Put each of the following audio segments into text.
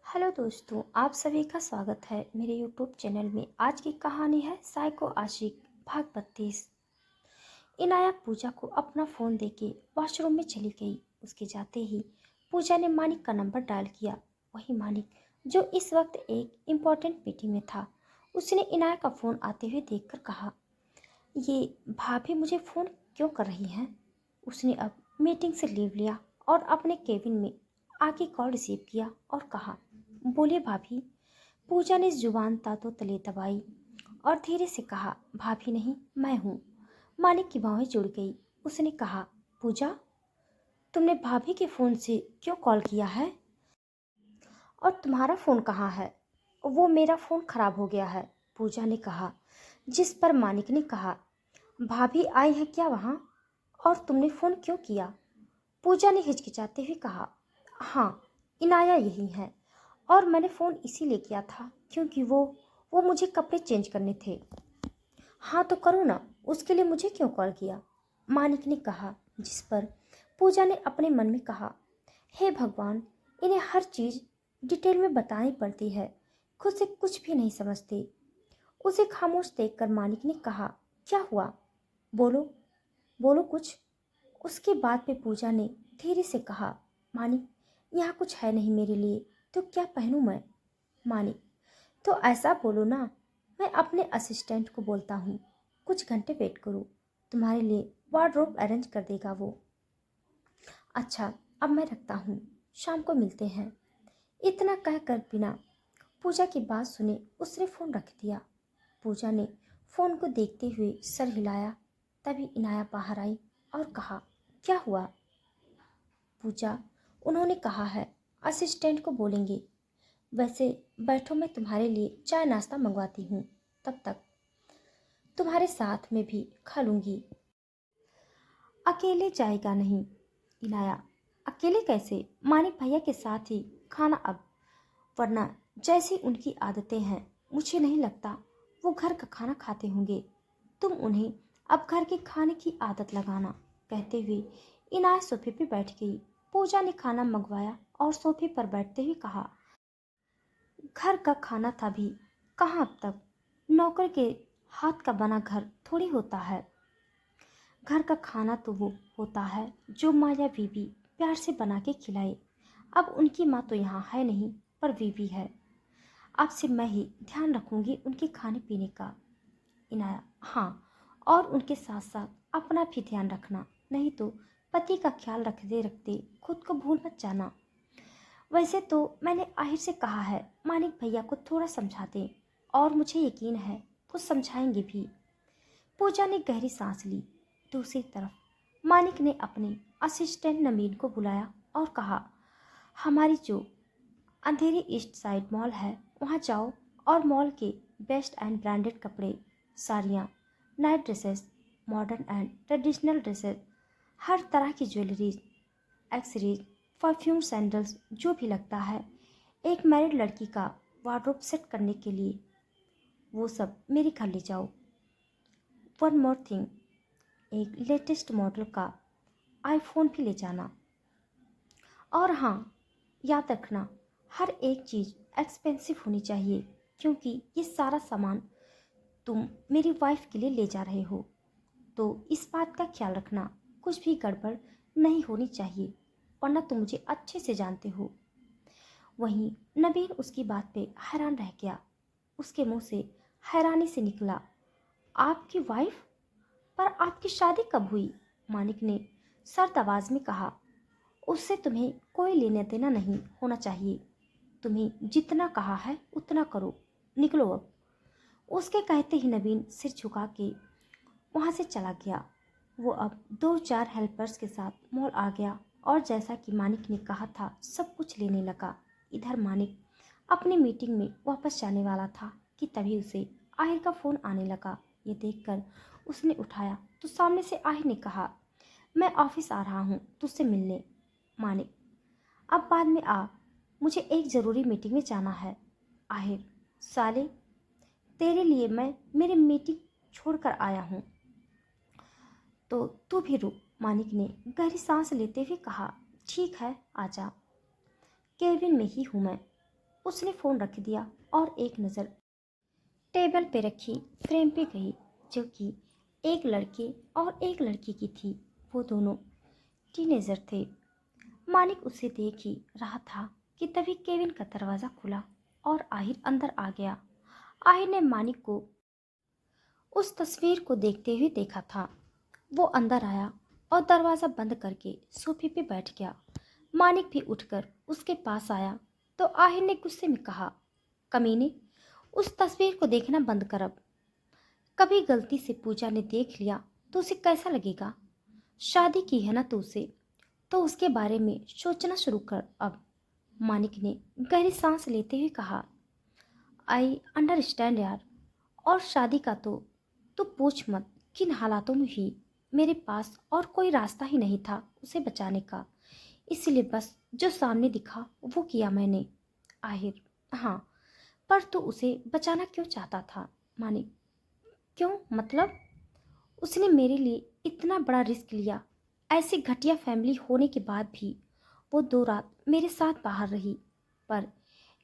Hello दोस्तों, आप सभी का स्वागत है मेरे यूट्यूब चैनल में। आज की कहानी है साइको आशिक भाग 32। इनाया पूजा को अपना फ़ोन देके वॉशरूम में चली गई। उसके जाते ही पूजा ने मानिक का नंबर डायल किया। वही मानिक जो इस वक्त एक इम्पोर्टेंट मीटिंग में था। उसने इनाया का फ़ोन आते हुए देखकर कहा, ये भाभी मुझे फ़ोन क्यों कर रही हैं? उसने अब मीटिंग से लीव लिया और अपने केबिन में आके कॉल रिसीव किया और कहा, बोलिए भाभी। पूजा ने जुबान तातों तले दबाई और धीरे से कहा, भाभी नहीं, मैं हूँ। मानिक की बाहें जुड़ गई। उसने कहा, पूजा, तुमने भाभी के फ़ोन से क्यों कॉल किया है? और तुम्हारा फ़ोन कहाँ है? वो मेरा फ़ोन खराब हो गया है, पूजा ने कहा। जिस पर मानिक ने कहा, भाभी आई है क्या वहाँ? और तुमने फ़ोन क्यों किया? पूजा ने हिचकिचाते हुए कहा, हाँ, इनाया यही है और मैंने फ़ोन इसीलिए किया था क्योंकि वो मुझे कपड़े चेंज करने थे। हाँ तो करो ना, उसके लिए मुझे क्यों कॉल किया? मानिक ने कहा। जिस पर पूजा ने अपने मन में कहा, हे भगवान, इन्हें हर चीज़ डिटेल में बतानी पड़ती है, खुद से कुछ भी नहीं समझती। उसे खामोश देखकर मानिक ने कहा, क्या हुआ? बोलो, बोलो कुछ। उसके बाद पे पूजा ने धीरे से कहा, मानिक, यहाँ कुछ है नहीं मेरे लिए, तो क्या पहनूं मैं? मानिक, तो ऐसा बोलो ना, मैं अपने असिस्टेंट को बोलता हूँ, कुछ घंटे वेट करो, तुम्हारे लिए वार्डरोब अरेंज कर देगा वो। अच्छा, अब मैं रखता हूँ, शाम को मिलते हैं। इतना कहकर बिना पूजा की बात सुने उसने फ़ोन रख दिया। पूजा ने फ़ोन को देखते हुए सर हिलाया। तभी इनाया बाहर आई और कहा, क्या हुआ? पूजा, उन्होंने कहा है असिस्टेंट को बोलेंगे। वैसे बैठो, मैं तुम्हारे लिए चाय नाश्ता मंगवाती हूँ, तब तक तुम्हारे साथ में भी खा लूँगी। अकेले जाएगा नहीं। इनाया, अकेले कैसे? मानिक भैया के साथ ही खाना अब, वरना जैसी उनकी आदतें हैं मुझे नहीं लगता वो घर का खाना खाते होंगे। तुम उन्हें अब घर के खाने की आदत लगाना। कहते हुए इनाया सोफे पे बैठ गई। पूजा ने खाना मंगवाया और सोफे पर बैठते हुए कहा, घर का खाना था भी कहाँ अब तक? नौकर के हाथ का बना घर थोड़ी होता है। घर का खाना तो वो होता है जो माँ या बीबी प्यार से बना के खिलाए। अब उनकी माँ तो यहाँ है नहीं, पर बीबी है। अब से मैं ही ध्यान रखूंगी उनके खाने पीने का। इनाया, हाँ, और उनके साथ साथ अपना भी ध्यान रखना, नहीं तो पति का ख्याल रखते रखते खुद को भूल मत जाना। वैसे तो मैंने आहिर से कहा है मानिक भैया को थोड़ा समझा दें, और मुझे यकीन है वो समझाएंगे भी। पूजा ने गहरी सांस ली। दूसरी तरफ मानिक ने अपने असिस्टेंट नवीन को बुलाया और कहा, हमारी जो अंधेरी ईस्ट साइड मॉल है वहाँ जाओ और मॉल के बेस्ट एंड ब्रांडेड कपड़े, साड़ियाँ, night dresses, modern and traditional dresses, हर तरह की ज्वेलरीज, एक्सेसरीज, परफ्यूम, सैंडल्स, जो भी लगता है एक मैरिड लड़की का वार्डरोब सेट करने के लिए, वो सब मेरे घर ले जाओ। वन मोर थिंग, एक लेटेस्ट मॉडल का आईफोन भी ले जाना। और हाँ, याद रखना, हर एक चीज़ एक्सपेंसिव होनी चाहिए, क्योंकि ये सारा सामान तुम मेरी वाइफ के लिए ले जा रहे हो, तो इस बात का ख्याल रखना कुछ भी गड़बड़ नहीं होनी चाहिए, वरना तुम मुझे अच्छे से जानते हो। वहीं नबीन उसकी बात पे हैरान रह गया। उसके मुंह से हैरानी से निकला, आपकी वाइफ? पर आपकी शादी कब हुई? मानिक ने सर्द आवाज में कहा, उससे तुम्हें कोई लेना देना नहीं होना चाहिए। तुम्हें जितना कहा है उतना करो, निकलो अब। उसके कहते ही नवीन सिर झुका के वहां से चला गया। वो अब दो चार हेल्पर्स के साथ मॉल आ गया और जैसा कि मानिक ने कहा था सब कुछ लेने लगा। इधर मानिक अपनी मीटिंग में वापस जाने वाला था कि तभी उसे आहिर का फ़ोन आने लगा। ये देखकर उसने उठाया तो सामने से आहिर ने कहा, मैं ऑफिस आ रहा हूँ तुझसे मिलने। मानिक, अब बाद में आ, मुझे एक ज़रूरी मीटिंग में जाना है। आहिर, साले, तेरे लिए मैं मेरी मीटिंग छोड़कर आया हूँ, तो तू भी रुक। मानिक ने गहरी सांस लेते हुए कहा, ठीक है, आजा, केबिन में ही हूँ मैं। उसने फ़ोन रख दिया और एक नज़र टेबल पे रखी फ्रेम पे गई, जो कि एक लड़के और एक लड़की की थी। वो दोनों टीनेजर थे। मानिक उसे देख ही रहा था कि तभी केविन का दरवाज़ा खुला और आहिर अंदर आ गया। आहिर ने मानिक को उस तस्वीर को देखते हुए देखा था। वो अंदर आया और दरवाज़ा बंद करके सोफे पे बैठ गया। मानिक भी उठकर उसके पास आया तो आहिर ने गुस्से में कहा, कमीने, उस तस्वीर को देखना बंद कर अब। कभी गलती से पूजा ने देख लिया तो उसे कैसा लगेगा? शादी की है ना तो उसे, तो उसके बारे में सोचना शुरू कर अब। मानिक ने गहरी सांस लेते हुए कहा, आई अंडरस्टैंड यार। और शादी का तो पूछ मत, किन हालातों में ही मेरे पास और कोई रास्ता ही नहीं था उसे बचाने का, इसलिए बस जो सामने दिखा वो किया मैंने। आहिर, हाँ, पर तू उसे बचाना क्यों चाहता था? मानिक, क्यों मतलब? उसने मेरे लिए इतना बड़ा रिस्क लिया। ऐसी घटिया फैमिली होने के बाद भी वो 2 रात मेरे साथ बाहर रही, पर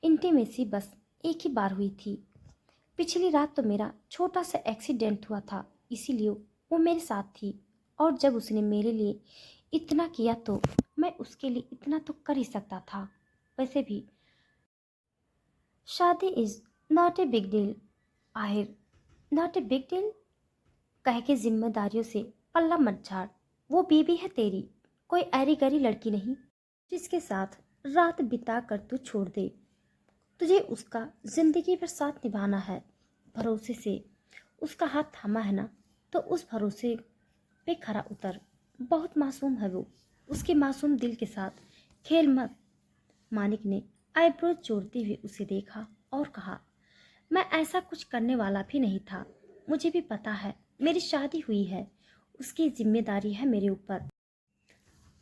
इंटीमेसी बस एक ही बार हुई थी। पिछली रात तो मेरा छोटा सा एक्सीडेंट हुआ था, इसीलिए वो मेरे साथ थी। और जब उसने मेरे लिए इतना किया तो मैं उसके लिए इतना तो कर ही सकता था। वैसे भी शादी is not a big deal. Ahir, not a big deal कह के जिम्मेदारियों से पल्ला मत झाड़। वो बीबी है तेरी, कोई ऐरी गैरी लड़की नहीं जिसके साथ रात बिता कर तू छोड़ दे। तुझे उसका जिंदगी भर साथ निभाना है। भरोसे से उसका हाथ थामा है ना, तो उस भरोसे पे खरा उतर। बहुत मासूम है वो, उसके मासूम दिल के साथ खेल मत। मानिक ने आईब्रोज जोड़ते हुए उसे देखा और कहा, मैं ऐसा कुछ करने वाला भी नहीं था। मुझे भी पता है मेरी शादी हुई है, उसकी जिम्मेदारी है मेरे ऊपर।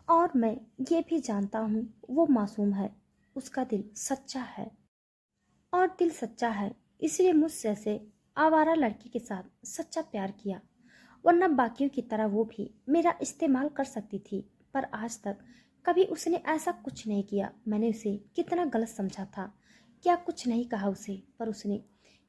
और मैं ये भी जानता हूँ वो मासूम है, उसका दिल सच्चा है। और दिल सच्चा है इसलिए मुझ जैसे आवारा लड़की के साथ सच्चा प्यार किया, वरना बाकियों की तरह वो भी मेरा इस्तेमाल कर सकती थी। पर आज तक कभी उसने ऐसा कुछ नहीं किया। मैंने उसे कितना गलत समझा था, क्या कुछ नहीं कहा उसे, पर उसने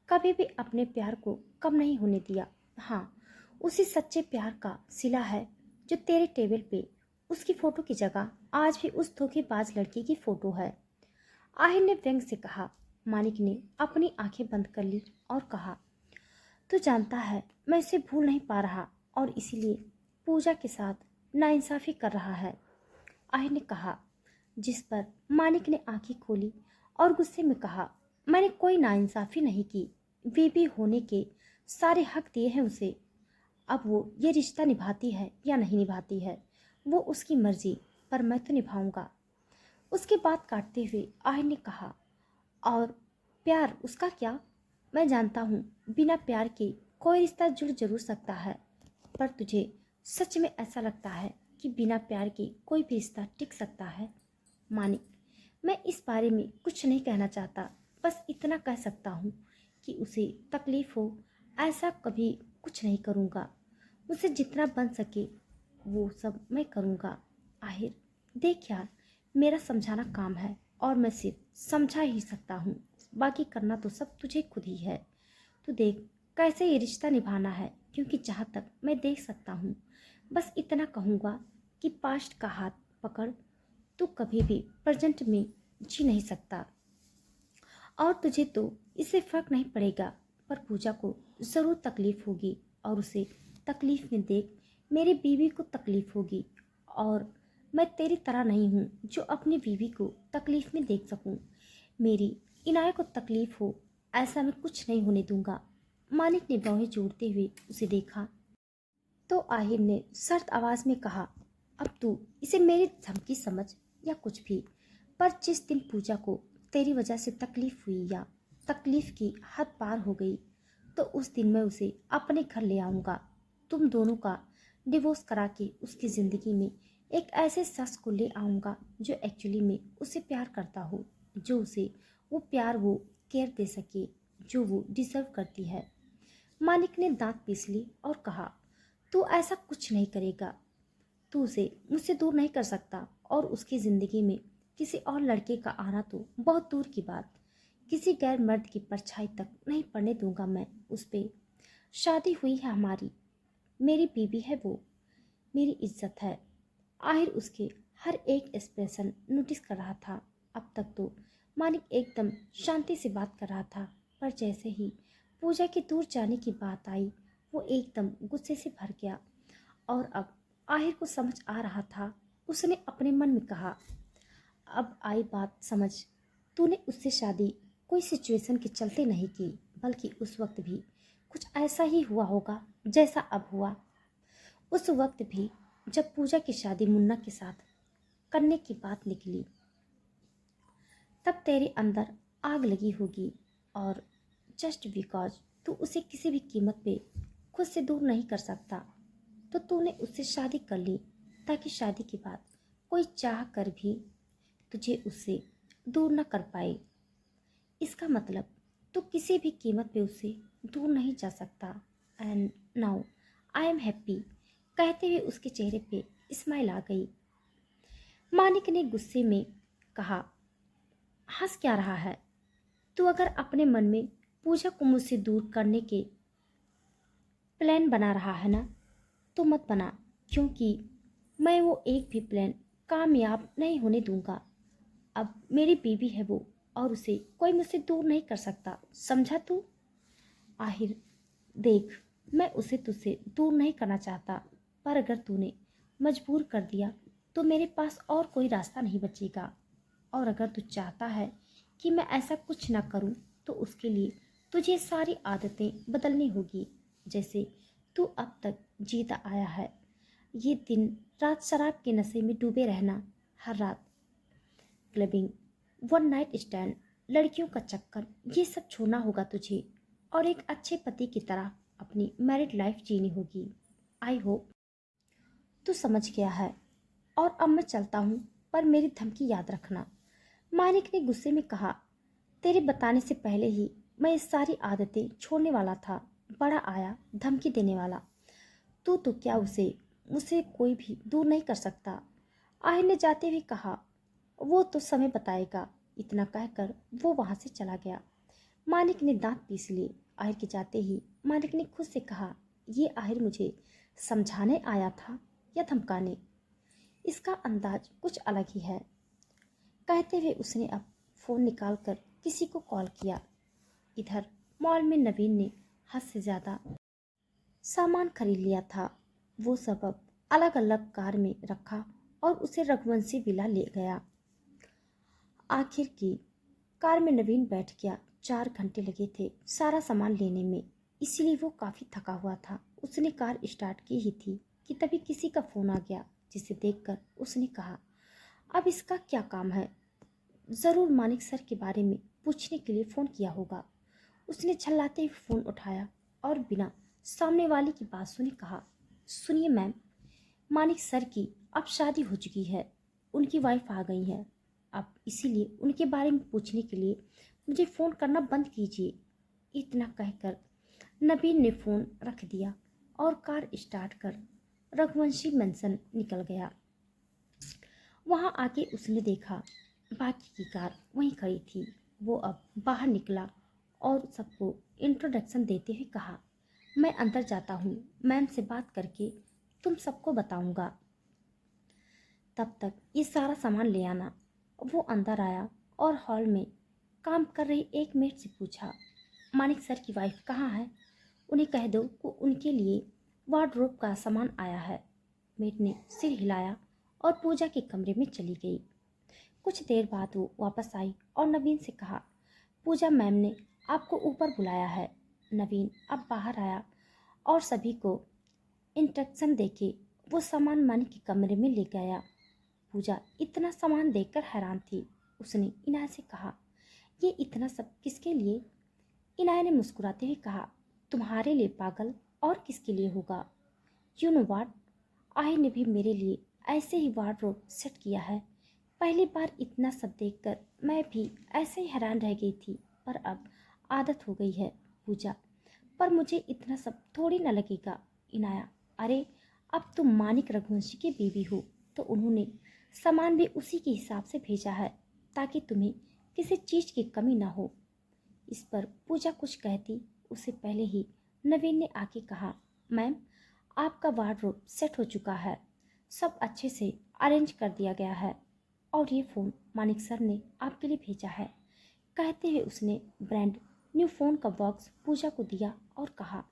कभी भी अपने प्यार को कम नहीं होने दिया। हाँ, उसी सच्चे प्यार का सिला है जो तेरे टेबल पे उसकी फोटो की जगह आज भी उस धोखेबाज लड़की की फोटो है। आहिर ने व्यंग से कहा। मानिक ने अपनी आंखें बंद कर ली और कहा, तू जानता है मैं इसे भूल नहीं पा रहा और इसीलिए पूजा के साथ नाइंसाफी कर रहा है। आहिर ने कहा, जिस पर मानिक ने आंखें खोली और गुस्से में कहा, मैंने कोई नाइंसाफी नहीं की। बीबी होने के सारे हक दिए हैं उसे। अब वो ये रिश्ता निभाती है या नहीं निभाती है वो उसकी मर्जी, पर मैं तो निभाऊंगा। उसकी बात काटते हुए आहिर ने कहा, और प्यार उसका क्या? मैं जानता हूँ बिना प्यार के कोई रिश्ता जुड़ जरूर सकता है, पर तुझे सच में ऐसा लगता है कि बिना प्यार के कोई भी रिश्ता टिक सकता है? मानिक, मैं इस बारे में कुछ नहीं कहना चाहता, बस इतना कह सकता हूँ कि उसे तकलीफ हो ऐसा कभी कुछ नहीं करूँगा। मुझसे जितना बन सके वो सब मैं करूँगा। आहिर, देख यार, मेरा समझाना काम है और मैं सिर्फ समझा ही सकता हूँ, बाकी करना तो सब तुझे खुद ही है। तू देख कैसे ये रिश्ता निभाना है, क्योंकि जहाँ तक मैं देख सकता हूँ, बस इतना कहूँगा कि पास्ट का हाथ पकड़। तू कभी भी प्रेजेंट में जी नहीं सकता और तुझे तो इससे फर्क नहीं पड़ेगा, पर पूजा को ज़रूर तकलीफ होगी और उसे तकलीफ में देख मेरी बीवी को तकलीफ होगी। और मैं तेरी तरह नहीं हूँ जो अपनी बीवी को तकलीफ में देख सकूँ। मेरी इनाया को तकलीफ हो ऐसा मैं कुछ नहीं होने दूंगा। मालिक ने बाहें जोड़ते हुए उसे देखा तो आहिर ने सख्त आवाज में कहा, अब तू इसे मेरी धमकी समझ या कुछ भी, पर जिस दिन पूजा को तेरी वजह से तकलीफ हुई या तकलीफ की हद पार हो गई तो उस दिन मैं उसे अपने घर ले आऊँगा। तुम दोनों का डिवोर्स करा के उसकी ज़िंदगी में एक ऐसे शख्स को ले आऊँगा जो एक्चुअली में उसे प्यार करता हो, जो उसे वो प्यार वो केयर दे सके जो वो डिज़र्व करती है। मालिक ने दांत पीस ली और कहा, तू ऐसा कुछ नहीं करेगा। तू उसे मुझसे दूर नहीं कर सकता और उसकी ज़िंदगी में किसी और लड़के का आना तो बहुत दूर की बात। किसी गैर मर्द की परछाई तक नहीं पड़ने दूंगा मैं उस पे। शादी हुई है हमारी, मेरी बीवी है वो, मेरी इज्जत है। आहिर उसके हर एक एक्सप्रेशन नोटिस कर रहा था। अब तक तो मानिक एकदम शांति से बात कर रहा था, पर जैसे ही पूजा के दूर जाने की बात आई वो एकदम गुस्से से भर गया। और अब आहिर को समझ आ रहा था। उसने अपने मन में कहा, अब आई बात समझ, तूने उससे शादी कोई सिचुएशन के चलते नहीं की, बल्कि उस वक्त भी कुछ ऐसा ही हुआ होगा जैसा अब हुआ। उस वक्त भी जब पूजा की शादी मुन्ना के साथ करने की बात निकली, तब तेरे अंदर आग लगी होगी और जस्ट बिकॉज तू उसे किसी भी कीमत पे खुद से दूर नहीं कर सकता, तो तूने उससे शादी कर ली ताकि शादी के बाद कोई चाह कर भी तुझे उससे दूर न कर पाए। इसका मतलब तू किसी भी कीमत पे उससे दूर नहीं जा सकता। And now I am happy, कहते हुए उसके चेहरे पे स्माइल आ गई। मानिक ने गुस्से में कहा, हंस क्या रहा है? तू अगर अपने मन में पूजा को मुझसे दूर करने के प्लान बना रहा है ना, तो मत बना, क्योंकि मैं वो एक भी प्लान कामयाब नहीं होने दूंगा। अब मेरी बीवी है वो, और उसे कोई मुझसे दूर नहीं कर सकता, समझा तू? आहिर देख, मैं उसे तुझसे दूर नहीं करना चाहता, पर अगर तूने मजबूर कर दिया तो मेरे पास और कोई रास्ता नहीं बचेगा। और अगर तू चाहता है कि मैं ऐसा कुछ ना करूं, तो उसके लिए तुझे सारी आदतें बदलनी होगी, जैसे तू अब तक जीता आया है। ये दिन रात शराब के नशे में डूबे रहना, हर रात क्लबिंग, वन नाइट स्टैंड, लड़कियों का चक्कर, ये सब छोड़ना होगा तुझे, और एक अच्छे पति की तरह अपनी मैरिड लाइफ जीनी होगी। आई होप तू समझ गया है। और अब मैं चलता हूँ, पर मेरी धमकी याद रखना। मानिक ने गुस्से में कहा, तेरे बताने से पहले ही मैं ये सारी आदतें छोड़ने वाला था, बड़ा आया धमकी देने वाला। तू तो क्या उसे मुझसे कोई भी दूर नहीं कर सकता। आहिर ने जाते हुए कहा, वो तो समय बताएगा। इतना कहकर वो वहां से चला गया। मानिक ने दांत पीस लिए। आहिर के जाते ही मानिक ने खुद से कहा, ये आहिर मुझे समझाने आया था या धमकाने? इसका अंदाज कुछ अलग ही है। कहते हुए उसने अब फोन निकालकर किसी को कॉल किया। इधर मॉल में नवीन ने हद से ज्यादा सामान खरीद लिया था। वो सब अब अलग अलग कार में रखा और उसे रघुवंशी विला ले गया। आखिर की कार में नवीन बैठ गया। 4 घंटे लगे थे सारा सामान लेने में, इसीलिए वो काफी थका हुआ था। उसने कार स्टार्ट की ही थी कि तभी किसी का फोन आ गया, जिसे देखकर उसने कहा, अब इसका क्या काम है? जरूर मानिक सर के बारे में पूछने के लिए फोन किया होगा। उसने झल्लाते हुए फोन उठाया और बिना सामने वाले की बात सुने कहा, सुनिए मैम, मानिक सर की अब शादी हो चुकी है, उनकी वाइफ आ गई है अब, इसीलिए उनके बारे में पूछने के लिए मुझे फ़ोन करना बंद कीजिए। इतना कहकर नबीन ने फ़ोन रख दिया और कार स्टार्ट कर रघुवंशी मेंशन निकल गया। वहां आके उसने देखा बाकी की कार वहीं खड़ी थी। वो अब बाहर निकला और सबको इंट्रोडक्शन देते हुए कहा, मैं अंदर जाता हूँ, मैम से बात करके तुम सबको बताऊंगा, तब तक ये सारा सामान ले आना। वो अंदर आया और हॉल में काम कर रही एक मेड से पूछा, मानिक सर की वाइफ कहाँ है? उन्हें कह दो कि उनके लिए वार्डरोब का सामान आया है। मेड ने सिर हिलाया और पूजा के कमरे में चली गई। कुछ देर बाद वो वापस आई और नवीन से कहा, पूजा मैम ने आपको ऊपर बुलाया है। नवीन अब बाहर आया और सभी को इंस्ट्रक्शन देके वो सामान मानिक के कमरे में ले गया। पूजा इतना सामान देखकर हैरान थी। उसने इनाया से कहा, ये इतना सब किसके लिए? इनाया ने मुस्कुराते हुए कहा, तुम्हारे लिए पागल, और किसके लिए होगा? यू नो व्हाट, आहिर ने भी मेरे लिए ऐसे ही वार्डरोब सेट किया है। पहली बार इतना सब देखकर मैं भी ऐसे ही हैरान रह गई थी, पर अब आदत हो गई है पूजा। पर मुझे इतना सब थोड़ी न लगेगा। इनाया, अरे अब तुम मानिक रघुवंशी की बीवी हो, तो उन्होंने सामान भी उसी के हिसाब से भेजा है, ताकि तुम्हें किसी चीज़ की कमी ना हो। इस पर पूजा कुछ कहती उससे पहले ही नवीन ने आके कहा, मैम आपका वार्डरोब सेट हो चुका है, सब अच्छे से अरेंज कर दिया गया है और ये फ़ोन मानिक सर ने आपके लिए भेजा है। कहते हुए उसने ब्रांड न्यू फ़ोन का बॉक्स पूजा को दिया और कहा,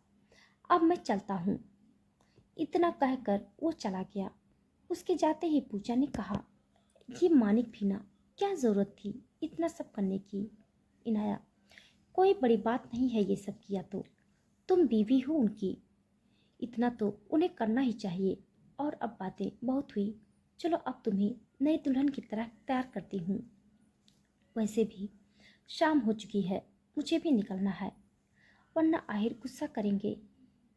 अब मैं चलता हूँ। इतना कहकर वो चला गया। उसके जाते ही पूजा ने कहा, ये मानिक भी ना, क्या ज़रूरत थी इतना सब करने की। इनाया, कोई बड़ी बात नहीं है ये सब किया तो, तुम बीवी हो उनकी, इतना तो उन्हें करना ही चाहिए। और अब बातें बहुत हुई, चलो अब तुम्हें नई दुल्हन की तरह तैयार करती हूँ। वैसे भी शाम हो चुकी है, मुझे भी निकलना है, वरना आहिर गुस्सा करेंगे।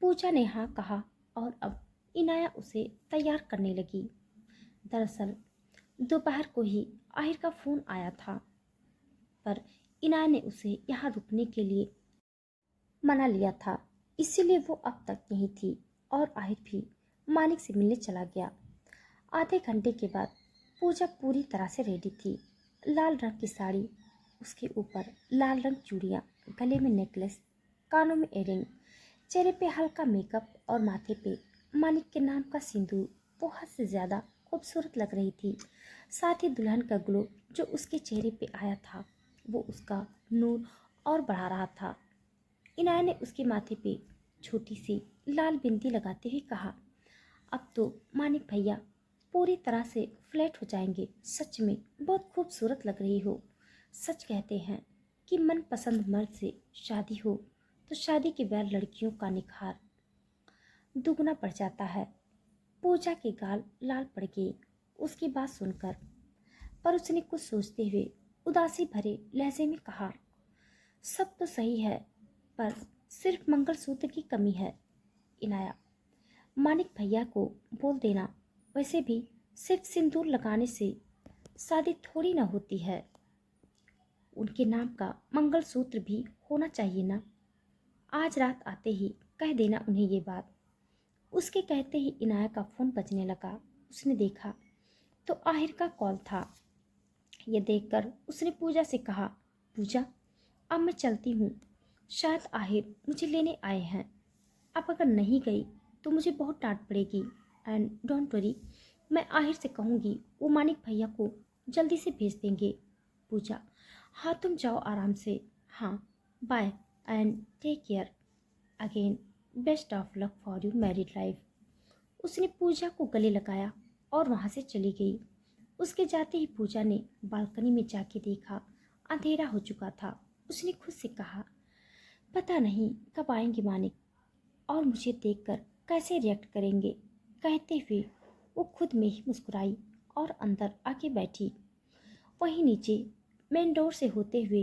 पूजा ने हाँ कहा और अब इनाया उसे तैयार करने लगी। दरअसल दोपहर को ही आहिर का फ़ोन आया था, पर इनाया ने उसे यहाँ रुकने के लिए मना लिया था, इसीलिए वो अब तक यहीं थी और आहिर भी मानिक से मिलने चला गया। आधे घंटे के बाद पूजा पूरी तरह से रेडी थी। लाल रंग की साड़ी, उसके ऊपर लाल रंग चूड़ियाँ, गले में नेकलेस, कानों में इयररिंग, चेहरे पे हल्का मेकअप और माथे पे मानिक के नाम का सिंदूर बहुत से ज़्यादा खूबसूरत लग रही थी। साथ ही दुल्हन का ग्लो जो उसके चेहरे पे आया था वो उसका नूर और बढ़ा रहा था। इनाया ने उसके माथे पे छोटी सी लाल बिंदी लगाते हुए कहा, अब तो मानिक भैया पूरी तरह से फ्लैट हो जाएंगे, सच में बहुत खूबसूरत लग रही हो। सच कहते हैं कि मनपसंद मर्द से शादी हो तो शादी के बाद लड़कियों का निखार दुगना बढ़ जाता है। पूजा के गाल लाल पड़ गए उसकी बात सुनकर, पर उसने कुछ सोचते हुए उदासी भरे लहजे में कहा, सब तो सही है पर सिर्फ मंगलसूत्र की कमी है। इनाया, मानिक भैया को बोल देना, वैसे भी सिर्फ सिंदूर लगाने से शादी थोड़ी ना होती है, उनके नाम का मंगलसूत्र भी होना चाहिए ना। आज रात आते ही कह देना उन्हें ये बात। उसके कहते ही इनाया का फ़ोन बजने लगा। उसने देखा तो आहिर का कॉल था। यह देखकर उसने पूजा से कहा, पूजा अब मैं चलती हूँ, शायद आहिर मुझे लेने आए हैं, अब अगर नहीं गई तो मुझे बहुत डांट पड़ेगी। एंड डोंट वरी, मैं आहिर से कहूँगी वो मानिक भैया को जल्दी से भेज देंगे। पूजा, हाँ तुम जाओ आराम से। हाँ bye and take care again, best of luck for you married life. उसने पूजा को गले लगाया और वहाँ से चली गई। उसके जाते ही पूजा ने बालकनी में जाके देखा, अंधेरा हो चुका था। उसने खुद से कहा, पता नहीं कब आएंगे मानिक और मुझे देखकर कैसे रिएक्ट करेंगे। कहते हुए वो खुद में ही मुस्कुराई और अंदर आके बैठी। वहीं नीचे मेन डोर से होते हुए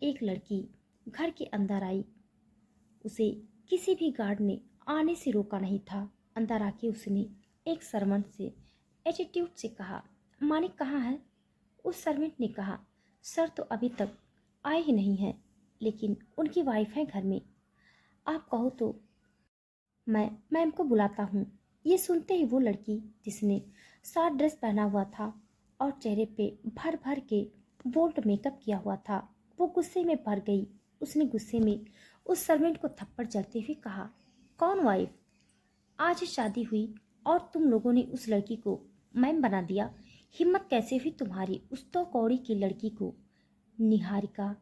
एक लड़की घर के अंदर आई। उसे किसी भी गार्ड ने आने से रोका नहीं था। अंदर आके उसने एक सर्वेंट से एटीट्यूड से कहा, मानिक कहाँ है? उस सर्वेंट ने कहा, सर तो अभी तक आए ही नहीं हैं, लेकिन उनकी वाइफ है घर में, आप कहो तो मैं मैम को बुलाता हूँ। ये सुनते ही वो लड़की जिसने शार्ट ड्रेस पहना हुआ था और चेहरे पे भर भर के बोल्ड मेकअप किया हुआ था, वो गुस्से में भर गई। उसने गुस्से में उस सर्वेंट को थप्पड़ जलते हुए कहा, कौन वाइफ? आज ही शादी हुई और तुम लोगों ने उस लड़की को मैम बना दिया। हिम्मत कैसे हुई तुम्हारी उस तो कौड़ी की लड़की को? निहारिका,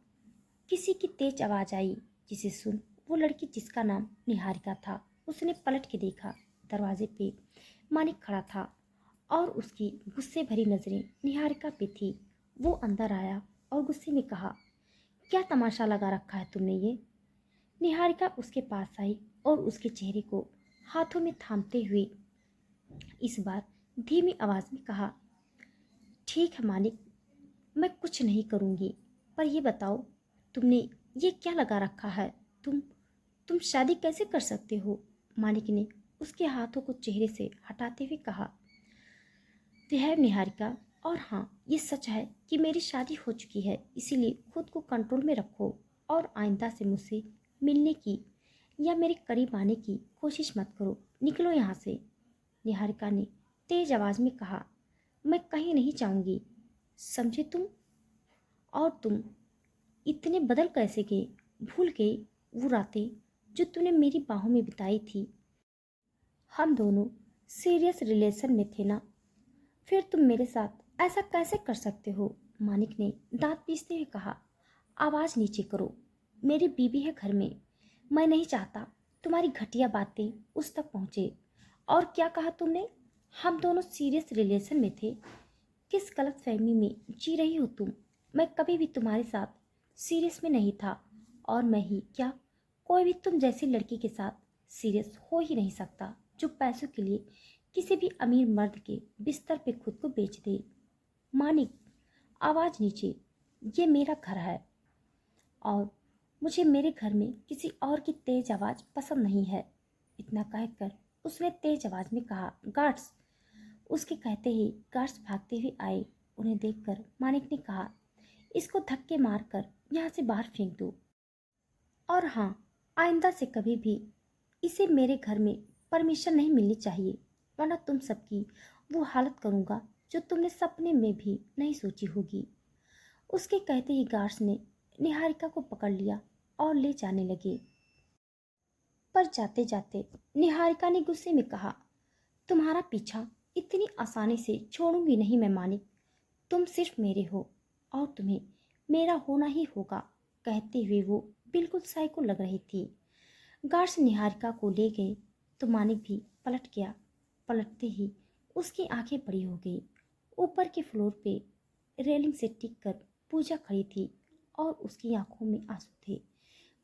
किसी की तेज आवाज़ आई जिसे सुन वो लड़की जिसका नाम निहारिका था, उसने पलट के देखा। दरवाजे पे मानिक खड़ा था और उसकी गुस्से भरी नज़रें निहारिका पे थी। वो अंदर आया और गुस्से में कहा, क्या तमाशा लगा रखा है तुमने ये? निहारिका उसके पास आई और उसके चेहरे को हाथों में थामते हुए इस बार धीमी आवाज़ में कहा, ठीक है मानिक, मैं कुछ नहीं करूँगी, पर ये बताओ तुमने ये क्या लगा रखा है? तुम शादी कैसे कर सकते हो? मानिक ने उसके हाथों को चेहरे से हटाते हुए कहा, है निहारिका, और हाँ ये सच है कि मेरी शादी हो चुकी है, इसीलिए खुद को कंट्रोल में रखो और आइंदा से मुझसे मिलने की या मेरे करीब आने की कोशिश मत करो। निकलो यहाँ से। निहारिका ने तेज आवाज़ में कहा, मैं कहीं नहीं जाऊँगी, समझे तुम? और तुम इतने बदल कैसे गए? भूल गई वो रातें जो तूने मेरी बाहों में बिताई थी? हम दोनों सीरियस रिलेशन में थे ना, फिर तुम मेरे साथ ऐसा कैसे कर सकते हो? मानिक ने दांत पीसते हुए कहा। आवाज नीचे करो, मेरी बीवी है घर में। मैं नहीं चाहता तुम्हारी घटिया बातें उस तक पहुंचे। और क्या कहा तुमने? हम दोनों सीरियस रिलेशन में थे। किस गलत फहमी में जी रही हो तुम? मैं कभी भी तुम्हारे साथ सीरियस में नहीं था। और मैं ही क्या, कोई भी तुम जैसी लड़की के साथ सीरियस हो ही नहीं सकता जो पैसों के लिए किसी भी अमीर मर्द के बिस्तर पे खुद को बेच दे। मानिक, आवाज नीचे। ये मेरा घर है और मुझे मेरे घर में किसी और की तेज आवाज पसंद नहीं है। इतना कहकर उसने तेज आवाज में कहा, गार्ड्स। उसके कहते ही गार्ड्स भागते हुए आए। उन्हें देखकर मानिक ने कहा, इसको धक्के मारकर यहाँ से बाहर फेंक दो। और हाँ, आइंदा से कभी भी इसे मेरे घर में परमिशन नहीं मिलनी चाहिए, वरना तुम सबकी वो हालत करूँगा जो तुमने सपने में भी नहीं सोची होगी। उसके कहते ही गार्ड्स ने निहारिका को पकड़ लिया और ले जाने लगे। पर जाते जाते निहारिका ने गुस्से में कहा, तुम्हारा पीछा इतनी आसानी से छोड़ूंगी नहीं मैं मानिक। तुम सिर्फ मेरे हो और तुम्हें मेरा होना ही होगा। कहते हुए वो बिल्कुल साइको लग रही थी। गार्ड्स निहारिका को ले गए तो मानिक भी पलट गया। पलटते ही उसकी आंखें बड़ी हो गई। ऊपर के फ्लोर पे रेलिंग से टिक कर पूजा खड़ी थी और उसकी आंखों में आंसू थे।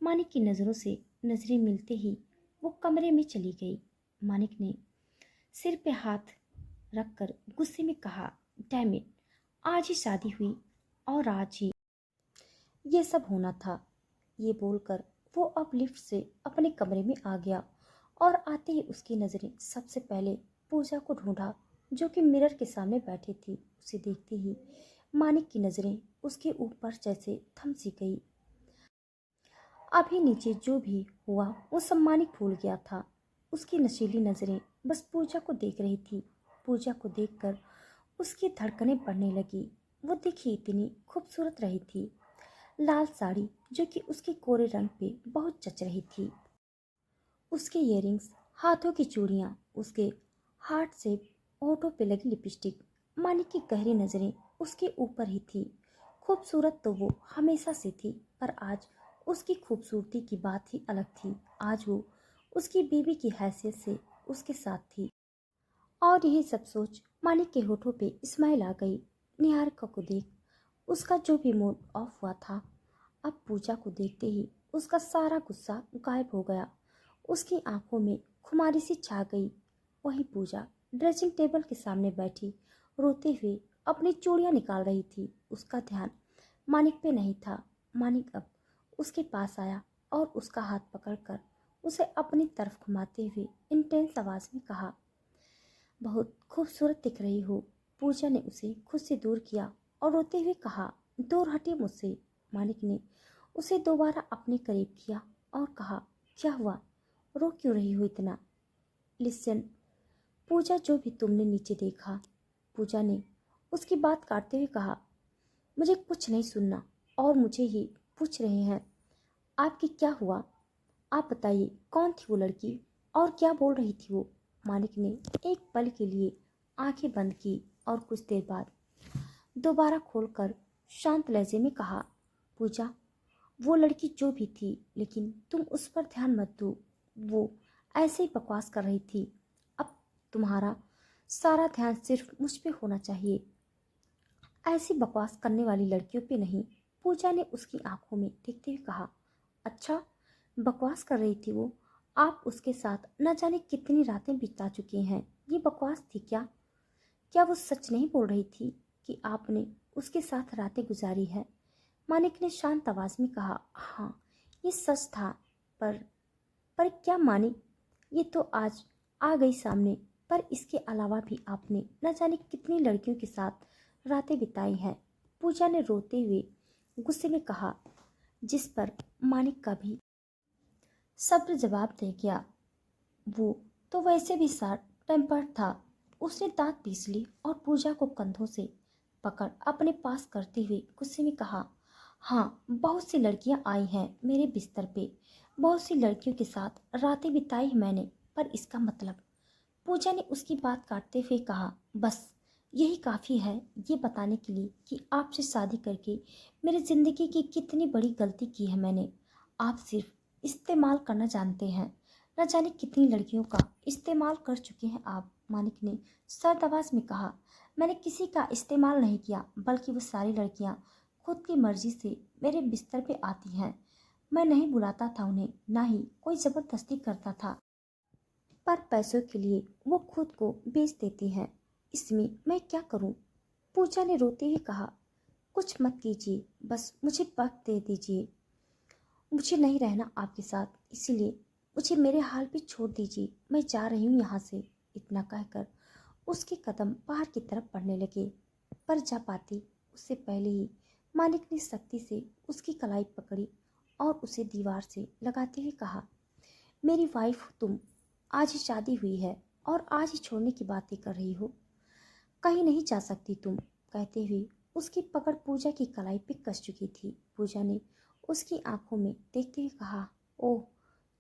मानिक की नज़रों से नजरें मिलते ही वो कमरे में चली गई। मानिक ने सिर पे हाथ रखकर गुस्से में कहा, डैम इट, आज ही शादी हुई और आज ही ये सब होना था। ये बोलकर वो अब लिफ्ट से अपने कमरे में आ गया और आते ही उसकी नज़रें सबसे पहले पूजा को ढूंढा जो कि मिरर के सामने बैठी थी। उसे देखते ही मानिक की नज़रें उसके ऊपर जैसे थम सी गई। अभी नीचे जो भी हुआ वो सब मानिक भूल गया था। उसकी नशीली नज़रें बस पूजा को देख रही थी। पूजा को देखकर उसकी धड़कनें बढ़ने लगी। वो दिखी इतनी खूबसूरत रही थी। लाल साड़ी जो कि उसके गोरे रंग पे बहुत जच रही थी। उसके इयररिंग्स, हाथों की चूड़ियाँ, उसके हार्ट से होठों पे लगी लिपस्टिक। मानिक की गहरी नज़रें उसके ऊपर ही थी। खूबसूरत तो वो हमेशा से थी, पर आज उसकी खूबसूरती की बात ही अलग थी। आज वो उसकी बीवी की हैसियत से उसके साथ थी। और यही सब सोच मानिक के होठों पे स्माइल आ गई। निहारिका को देख उसका जो भी मूड ऑफ हुआ था, अब पूजा को देखते ही उसका सारा गुस्सा गायब हो गया। उसकी आंखों में खुमारी सी छा गई। वहीं पूजा ड्रेसिंग टेबल के सामने बैठी रोते हुए अपनी चूड़ियां निकाल रही थी। उसका ध्यान मानिक पे नहीं था। मानिक अब उसके पास आया और उसका हाथ पकड़कर उसे अपनी तरफ घुमाते हुए इंटेंस आवाज में कहा, बहुत खूबसूरत दिख रही हो। पूजा ने उसे खुद से दूर किया और रोते हुए कहा, दूर हटिए मुझसे। मानिक ने उसे दोबारा अपने करीब किया और कहा, क्या हुआ, रो क्यों रही हो इतना? लिसन पूजा, जो भी तुमने नीचे देखा। पूजा ने उसकी बात काटते हुए कहा, मुझे कुछ नहीं सुनना और मुझे ही पूछ रहे हैं आपकी क्या हुआ? आप बताइए, कौन थी वो लड़की और क्या बोल रही थी वो? मानिक ने एक पल के लिए आंखें बंद की और कुछ देर बाद दोबारा खोलकर शांत लहजे में कहा, पूजा, वो लड़की जो भी थी, लेकिन तुम उस पर ध्यान मत दो। वो ऐसे ही बकवास कर रही थी। अब तुम्हारा सारा ध्यान सिर्फ मुझ पे होना चाहिए, ऐसी बकवास करने वाली लड़कियों पे नहीं। पूजा ने उसकी आंखों में देखते हुए कहा, अच्छा, बकवास कर रही थी वो? आप उसके साथ न जाने कितनी रातें बिता चुके हैं। ये बकवास थी क्या? क्या वो सच नहीं बोल रही थी कि आपने उसके साथ रातें गुजारी है? मानिक ने शांत आवाज में कहा, हाँ, ये सच था। पर क्या मानिक, ये तो आज आ गई सामने, पर इसके अलावा भी आपने न जाने कितनी लड़कियों के साथ रातें बिताई हैं। पूजा ने रोते हुए गुस्से में कहा, जिस पर मानिक का भी सब्र जवाब दे गया। वो तो वैसे भी शार्ट टेम्पर्ड था। उसने दांत पीस ली और पूजा को कंधों से पकड़ अपने पास करते हुए गुस्से में कहा, हाँ, बहुत सी लड़कियां आई हैं मेरे बिस्तर पे। बहुत सी लड़कियों के साथ रातें बिताई हैं मैंने, पर इसका मतलब। पूजा ने उसकी बात काटते हुए कहा, बस यही काफ़ी है ये बताने के लिए कि आपसे शादी करके मेरी ज़िंदगी की कितनी बड़ी गलती की है मैंने। आप सिर्फ इस्तेमाल करना जानते हैं। न जाने कितनी लड़कियों का इस्तेमाल कर चुके हैं आप। मानिक ने सर्द आवाज में कहा, मैंने किसी का इस्तेमाल नहीं किया, बल्कि वो सारी लड़कियां खुद की मर्जी से मेरे बिस्तर पे आती हैं। मैं नहीं बुलाता था उन्हें, ना ही कोई ज़बरदस्ती करता था, पर पैसों के लिए वो खुद को बेच देती हैं। इसमें मैं क्या करूं? पूजा ने रोते हुए कहा, कुछ मत कीजिए, बस मुझे वक्त दे दीजिए। मुझे नहीं रहना आपके साथ, इसीलिए मुझे मेरे हाल पे छोड़ दीजिए। मैं जा रही हूँ यहाँ से। इतना कहकर उसके कदम बाहर की तरफ बढ़ने लगे, पर जा पाती उससे पहले ही मालिक ने सख्ती से उसकी कलाई पकड़ी और उसे दीवार से लगाते हुए कहा, मेरी वाइफ हो तुम, आज ही शादी हुई है और आज ही छोड़ने की बातें कर रही हो। कहीं नहीं जा सकती तुम। कहते हुए उसकी पकड़ पूजा की कलाई पे कस चुकी थी। पूजा ने उसकी आंखों में देखते हुए कहा, ओह,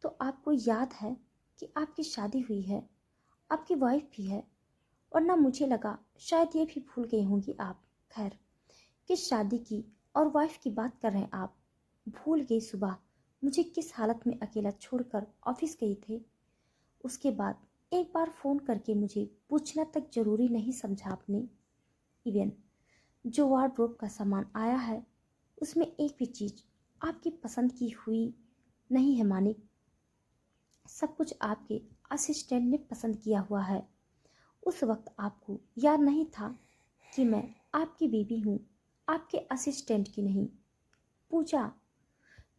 तो आपको याद है कि आपकी शादी हुई है, आपकी वाइफ भी है, वरना मुझे लगा शायद ये भी भूल गई होंगी आप। खैर, किस शादी की और वाइफ की बात कर रहे हैं आप? भूल गई सुबह मुझे किस हालत में अकेला छोड़कर ऑफिस गई थे। उसके बाद एक बार फ़ोन करके मुझे पूछना तक जरूरी नहीं समझा आपने। इवन जो वार्डरोब का सामान आया है उसमें एक भी चीज़ आपकी पसंद की हुई नहीं है मानिक। सब कुछ आपके असिस्टेंट ने पसंद किया हुआ है। उस वक्त आपको याद नहीं था कि मैं आपकी बीवी हूँ, आपके असिस्टेंट की नहीं। पूजा,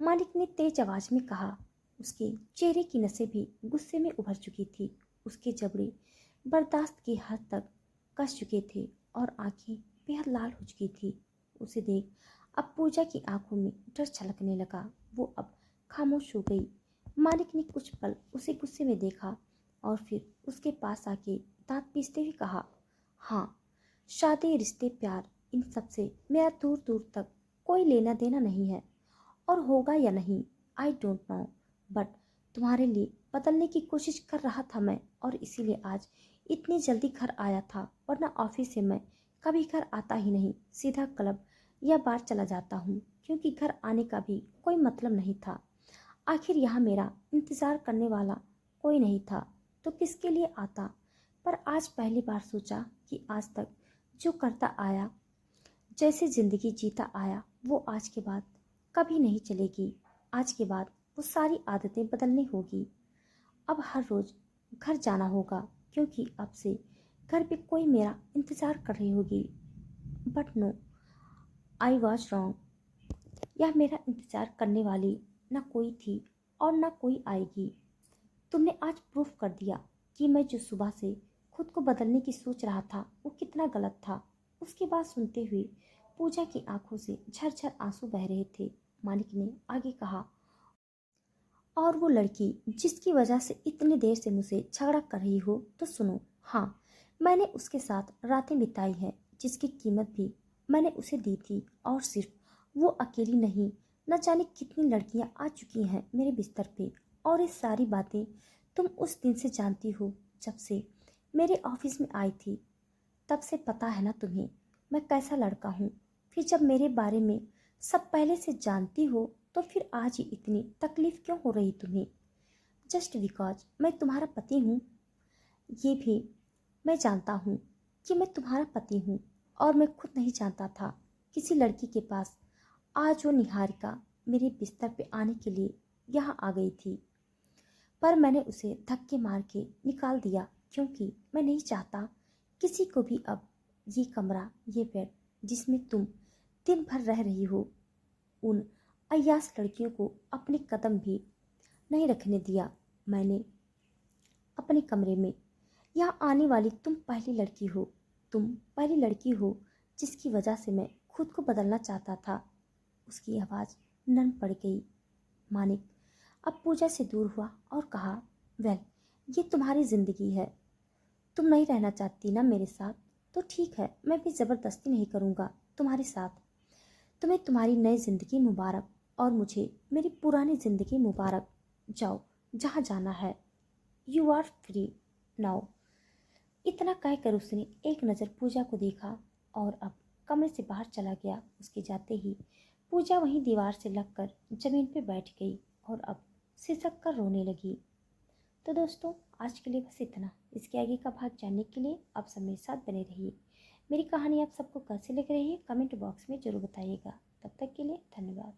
मालिक ने तेज आवाज में कहा। उसके चेहरे की नसें भी गुस्से में उभर चुकी थी। उसके जबड़े बर्दाश्त की हद तक कस चुके थे और आंखें बेहद लाल हो चुकी थी। उसे देख अब पूजा की आंखों में डर छलकने लगा। वो अब खामोश हो गई। मालिक ने कुछ पल उसे गुस्से में देखा और फिर उसके पास आके दांत पीसते हुए कहा, हाँ, शादी, रिश्ते, प्यार, इन सब से मेरा दूर दूर तक कोई लेना देना नहीं है, और होगा या नहीं आई डोंट नो, बट तुम्हारे लिए बदलने की कोशिश कर रहा था मैं, और इसीलिए आज इतनी जल्दी घर आया था, वरना ऑफिस से मैं कभी घर आता ही नहीं, सीधा क्लब या बार चला जाता हूँ, क्योंकि घर आने का भी कोई मतलब नहीं था। आखिर यहाँ मेरा इंतज़ार करने वाला कोई नहीं था तो किसके लिए आता। पर आज पहली बार सोचा कि आज तक जो करता आया, जैसे ज़िंदगी जीता आया, वो आज के बाद कभी नहीं चलेगी। आज के बाद वो सारी आदतें बदलनी होगी। अब हर रोज़ घर जाना होगा, क्योंकि अब से घर पे कोई मेरा इंतज़ार कर रही होगी। But no, I was wrong. यह मेरा इंतज़ार करने वाली न कोई थी और न कोई आएगी। तुमने आज प्रूफ कर दिया कि मैं जो सुबह से खुद को बदलने की सोच रहा था वो कितना गलत था। उसकी बात सुनते हुए पूजा की आंखों से झरझर आंसू बह रहे थे। मालिक ने आगे कहा, और वो लड़की जिसकी वजह से इतनी देर से मुझसे झगड़ा कर रही हो, तो सुनो, हाँ, मैंने उसके साथ रातें बिताई हैं, जिसकी कीमत भी मैंने उसे दी थी, और सिर्फ वो अकेली नहीं, न जाने कितनी लड़कियां आ चुकी हैं मेरे बिस्तर पे। और ये सारी बातें तुम उस दिन से जानती हो जब से मेरे ऑफिस में आई थी। तब से पता है ना तुम्हें मैं कैसा लड़का हूँ। फिर जब मेरे बारे में सब पहले से जानती हो तो फिर आज ही इतनी तकलीफ क्यों हो रही तुम्हें? जस्ट बिकॉज मैं तुम्हारा पति हूँ। ये भी मैं जानता हूँ कि मैं तुम्हारा पति हूँ, और मैं खुद नहीं जानता था किसी लड़की के पास आज वो निहारिका मेरे बिस्तर पे आने के लिए यहाँ आ गई थी। पर मैंने उसे धक्के मार के निकाल दिया, क्योंकि मैं नहीं चाहता किसी को भी अब ये कमरा, ये बेड जिसमें तुम दिन भर रह रही हो, उन अय्यास लड़कियों को अपने कदम भी नहीं रखने दिया। मैंने अपने कमरे में, यहाँ आने वाली तुम पहली लड़की हो। तुम पहली लड़की हो जिसकी वजह से मैं खुद को बदलना चाहता था। उसकी आवाज़ नम पड़ गई। मानिक अब पूजा से दूर हुआ और कहा, वेल, ये तुम्हारी ज़िंदगी है। तुम नहीं रहना चाहती ना मेरे साथ, तो ठीक है, मैं भी ज़बरदस्ती नहीं करूँगा तुम्हारे साथ। तुम्हें तुम्हारी नई ज़िंदगी मुबारक और मुझे मेरी पुरानी ज़िंदगी मुबारक। जाओ जहाँ जाना है। You are free now. इतना कहकर उसने एक नज़र पूजा को देखा और अब कमरे से बाहर चला गया। उसके जाते ही पूजा वहीं दीवार से लगकर जमीन पर बैठ गई और अब सिसक कर रोने लगी। तो दोस्तों आज के लिए बस इतना। इसके आगे का भाग जानने के लिए आप सब मेरे साथ बने रहिए। मेरी कहानी आप सबको कैसे लग रही है कमेंट बॉक्स में ज़रूर बताइएगा। तब तक के लिए धन्यवाद।